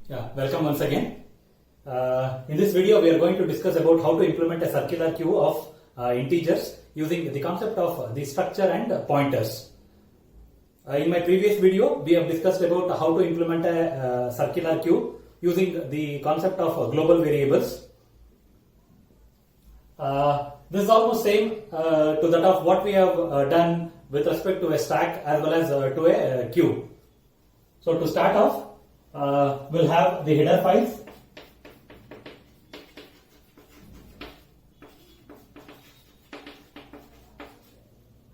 Yeah, welcome once again. In this video, we are going to discuss about how to implement a circular queue of integers using the concept of the structure and pointers. In my previous video, we have discussed about how to implement a circular queue using the concept of global variables. This is almost same to that of what we have done with respect to a stack as well as to a queue. So to start off, we'll have the header files.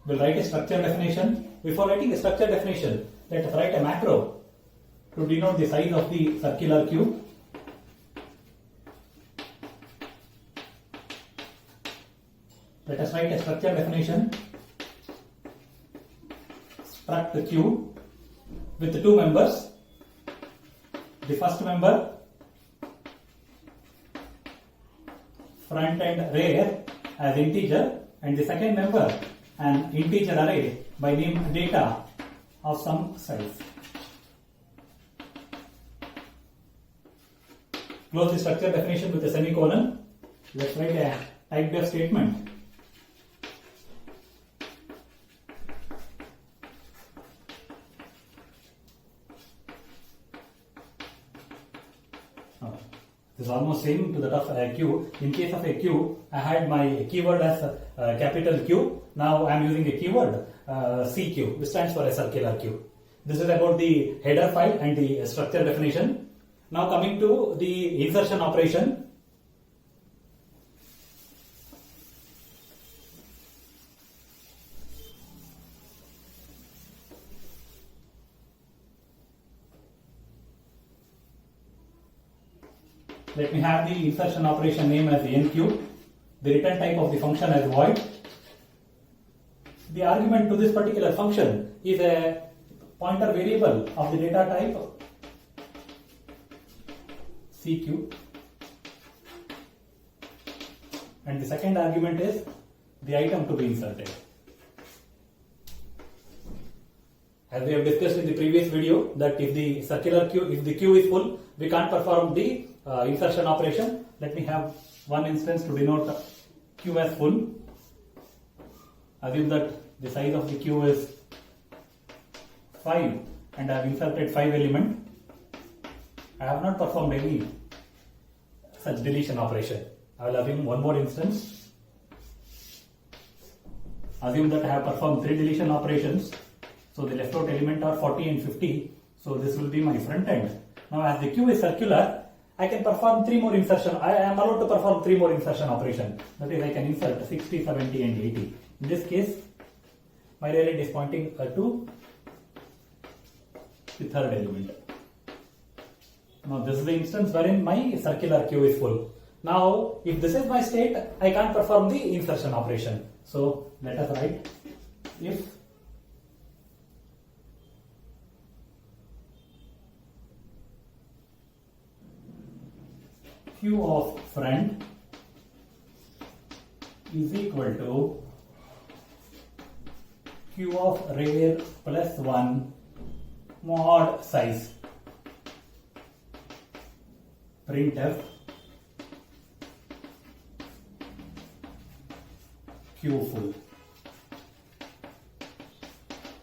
We'll write a structure definition. Before writing a structure definition, let us write a macro to denote the size of the circular queue. Let us write a structure definition. Struct the queue with two members. The first member, front and rear as integer, and the second member, an integer array by name data of some size. Close the structure definition with a semicolon. Let's write a typedef statement. This is almost same to that of a queue. In case of a queue, I had my keyword as capital Q. Now I am using a keyword CQ, which stands for a circular queue. This is about the header file and the structure definition. Now coming to the insertion operation. Let me have the insertion operation name as enqueue, the return type of the function as void. The argument to this particular function is a pointer variable of the data type CQ, and the second argument is the item to be inserted. As we have discussed in the previous video, that if the circular queue, if the queue is full, we can't perform the insertion operation. Let me have one instance to denote queue as full. Assume that the size of the queue is 5 and I have inserted 5 elements. I have not performed any such deletion operation. I will assume one more instance. Assume that I have performed 3 deletion operations. So the left out element are 40 and 50. So this will be my front end. Now as the queue is circular, I can perform 3 more insertion. I am allowed to perform 3 more insertion operation. That is, I can insert 60, 70 and 80. In this case, my rear end is pointing to the third element. Now this is the instance wherein my circular queue is full. Now if this is my state, I can't perform the insertion operation. So let us write if queue of front is equal to queue of rear plus 1 mod size. Printf queue full.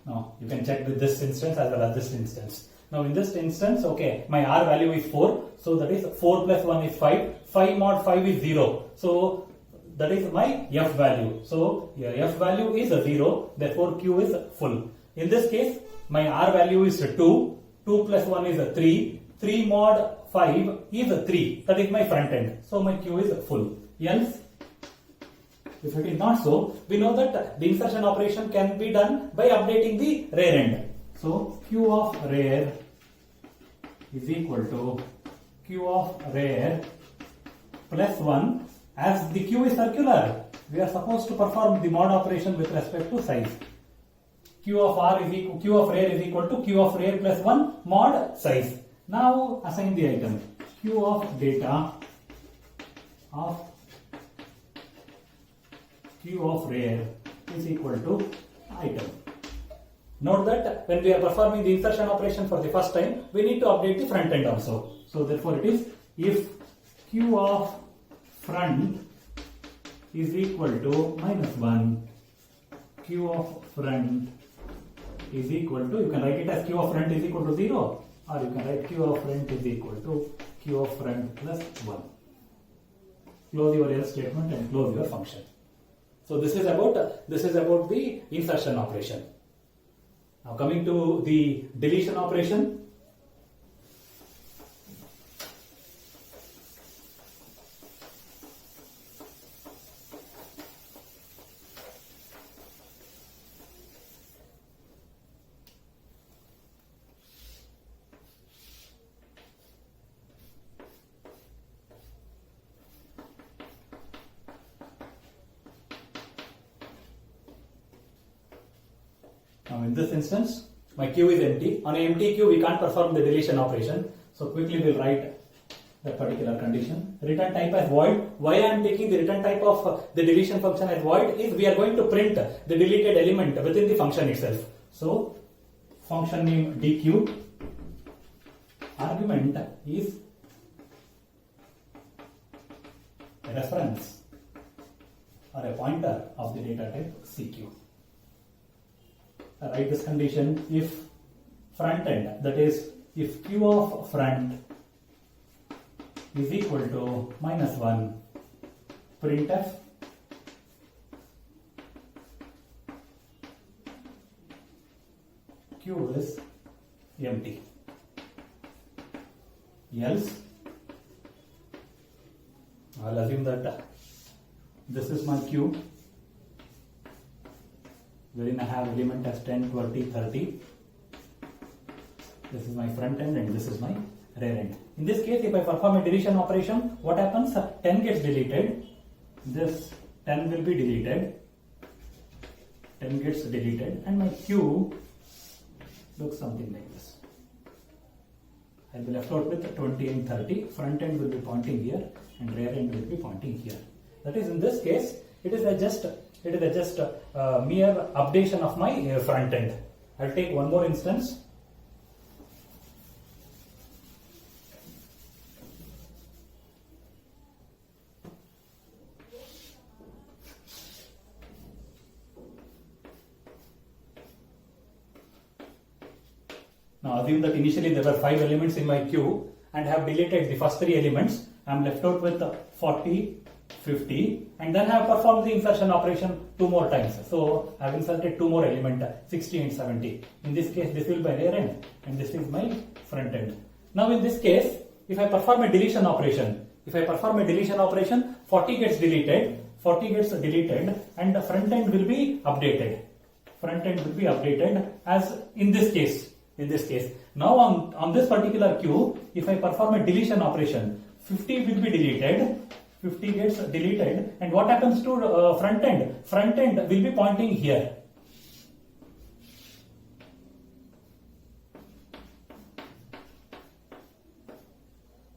Now you can check with this instance as well as this instance. Now in this instance, okay, my R value is 4. So that is 4 plus 1 is 5. 5 mod 5 is 0. So that is my F value. So your F value is 0. Therefore Q is full. In this case, my R value is 2. 2 plus 1 is 3. 3 mod 5 is 3. That is my front end. So my Q is full. Else, if it is not so, we know that the insertion operation can be done by updating the rear end. So Q of rear is equal to Q of rear plus 1. As the queue is circular, we are supposed to perform the mod operation with respect to size. Q of R is equal, Q of rear is equal to Q of rear plus 1 mod size. Now assign the item. Q of data of Q of rear is equal to item. Note that when we are performing the insertion operation for the first time, we need to update the front end also. So therefore it is if q of front is equal to minus 1, q of front is equal to, you can write it as q of front is equal to 0, or you can write q of front is equal to q of front plus 1. Close your else statement and close your function. So this is about the insertion operation. Now coming to the deletion operation. Now in this instance, my queue is empty. On an empty queue, we can't perform the deletion operation. So quickly we'll write that particular condition. Return type as void. Why I am taking the return type of the deletion function as void is we are going to print the deleted element within the function itself. So function name dq, argument is a reference or a pointer of the data type CQ. I write this condition if front end, that is if q of front is equal to minus 1, printf q is empty, else I'll assume that this is my queue wherein I have element as 10, 20, 30. This is my front end and this is my rear end. In this case, if I perform a deletion operation, what happens? 10 gets deleted. This 10 will be deleted. 10 gets deleted and my queue looks something like this. I will be left out with 20 and 30. Front end will be pointing here and rear end will be pointing here. That is, in this case, it is just mere updation of my front end. I'll take one more instance. Now assume that initially there were 5 elements in my queue and have deleted the first 3 elements. I am left out with 40, 50, and then I have performed the insertion operation 2 more times. So I have inserted 2 more elements, 60 and 70. In this case, this will be my rear end and this is my front end. Now in this case, if I perform a deletion operation, 40 gets deleted, and the front end will be updated. As in this case. Now on this particular queue, if I perform a deletion operation, 50 will be deleted. 50 gets deleted, and what happens to front end? Front end will be pointing here.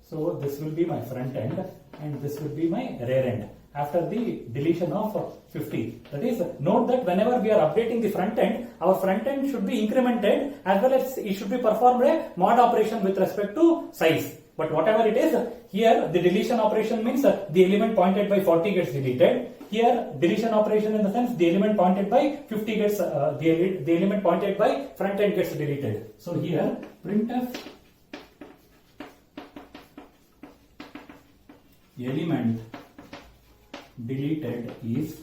So this will be my front end and this will be my rear end after the deletion of 50. That is, note that whenever we are updating the front end, our front end should be incremented as well as it should be performed a mod operation with respect to size. But whatever it is, here the deletion operation means the element pointed by 40 gets deleted. Here deletion operation in the sense the element pointed by 50 gets, the element pointed by front end gets deleted. So here printf element deleted is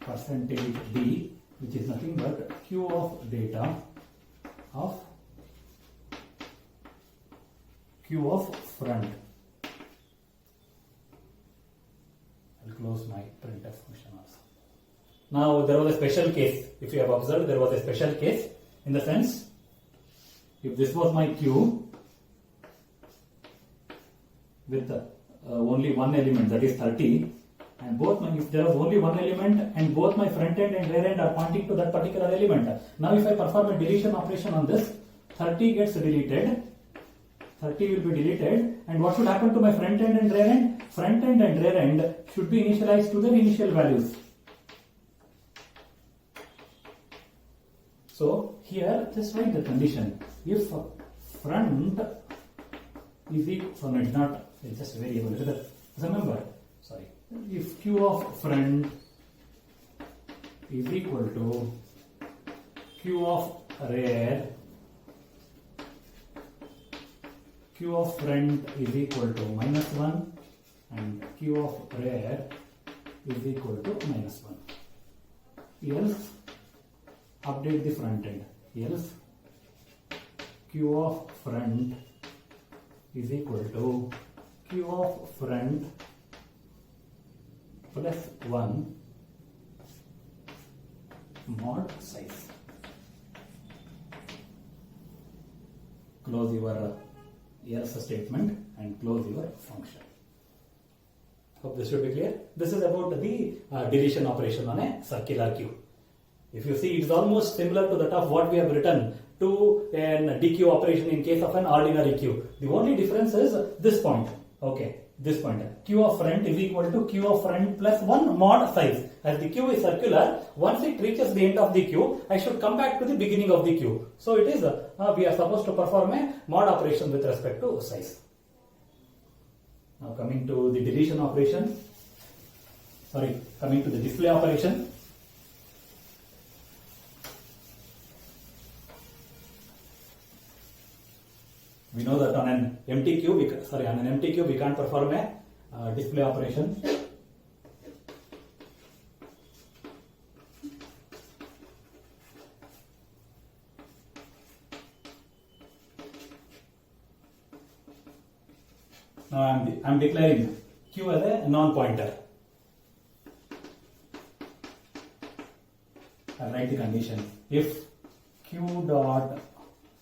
%d, which is nothing but q of data of q of front. I'll close my printf function also. Now there was a special case. If you have observed, there was a special case in the sense, if this was my queue with only one element, that is 30, and if there was only one element and both my front end and rear end are pointing to that particular element. Now if I perform a deletion operation on this, 30 gets deleted. 30 will be deleted, and what should happen to my front end and rear end? Front end and rear end should be initialized to their initial values. So here just write the condition. If front is equal, so no, it's not, it's just a variable. Remember, sorry, if q of friend is equal to q of rare, q of friend is equal to -1 and q of rare is equal to -1. Else, update the front end. Else, q of friend is equal to q of friend plus 1 mod size. Close your else statement and close your function. Hope this should be clear. This is about the deletion operation on a circular queue. If you see, it is almost similar to that of what we have written to an DQ operation in case of an ordinary queue. The only difference is this point. Okay, this point. Q of friend is equal to Q of friend plus 1 mod size. As the queue is circular, once it reaches the end of the queue, I should come back to the beginning of the queue. So it is, we are supposed to perform a mod operation with respect to size. Now coming to the deletion operation, coming to the display operation. We know that on an empty queue, we can't perform a display operation. Now I'm declaring q as a non-pointer. I write the condition. If q dot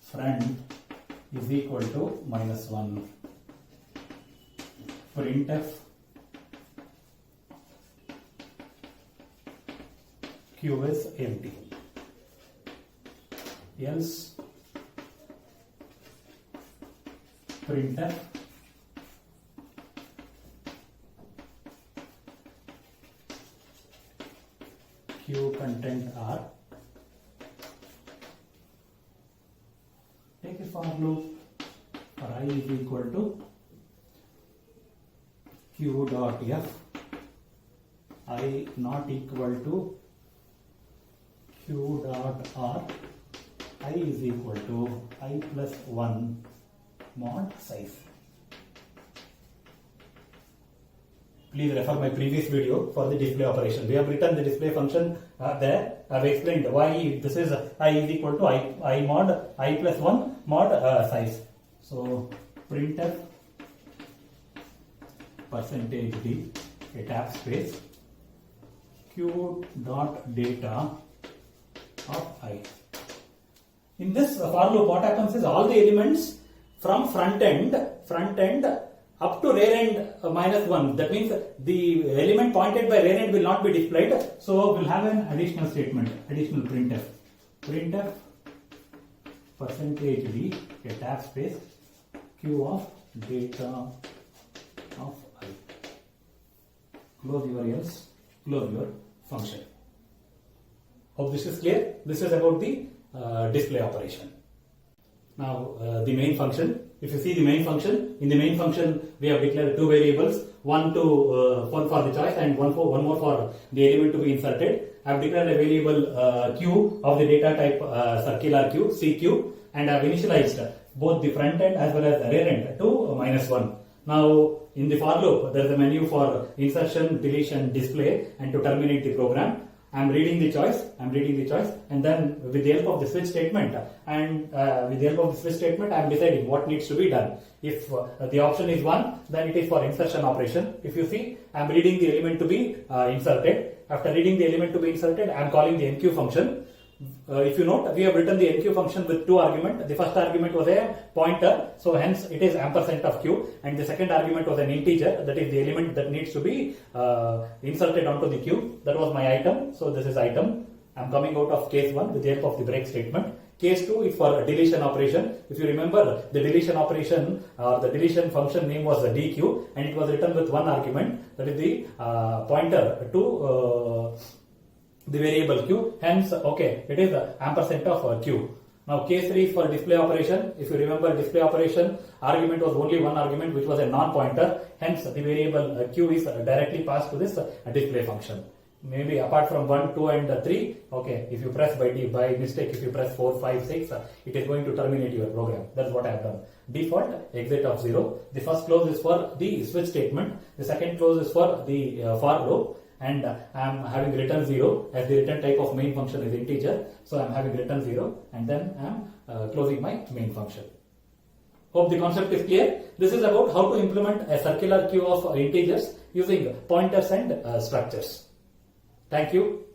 friend is equal to -1, printf q is empty. Else printf q content are. Take a for loop for I is equal to q dot f, I not equal to q dot r, I is equal to I plus 1 mod size. Please refer my previous video for the display operation. We have written the display function there. I have explained why this is I is equal to I mod I plus 1 mod size. So printf %d a tab space q dot data of I. In this for loop, what happens is all the elements from front end up to rear end -1. That means the element pointed by rear end will not be displayed. So we'll have an additional statement, additional printf. Printf %d a tab space q of data of I. Close your else, close your function. Hope this is clear. This is about the display operation. Now the main function. If you see the main function, in the main function we have declared two variables, one for the choice and one more for the element to be inserted. I have declared a variable q of the data type circular queue, CQ, and I have initialized both the front end as well as the rear end to -1. Now in the for loop, there is a menu for insertion, deletion, display, and to terminate the program. I am reading the choice, and then with the help of the switch statement, I am deciding what needs to be done. If the option is 1, then it is for insertion operation. If you see, I am reading the element to be inserted. After reading the element to be inserted, I am calling the enqueue function. If you note, we have written the enqueue function with two arguments. The first argument was a pointer, so hence it is ampersand of q, and the second argument was an integer, that is the element that needs to be inserted onto the queue. That was my item, so this is item. I am coming out of case 1 with the help of the break statement. Case 2 is for a deletion operation. If you remember, the deletion operation or the deletion function name was the dq, and it was written with one argument, that is the pointer to the variable q. Hence, okay, it is ampersand of q. Now case 3 is for display operation. If you remember display operation, argument was only one argument which was a non-pointer. Hence the variable q is directly passed to this display function. Maybe apart from 1, 2 and 3, okay, if you press by mistake, if you press 4, 5, 6, it is going to terminate your program. That's what I have done. Default exit of 0. The first clause is for the switch statement. The second clause is for the for loop. And I am having return 0 as the return type of main function is integer. So I am having return 0 and then I am closing my main function. Hope the concept is clear. This is about how to implement a circular queue of integers using pointers and structures. Thank you.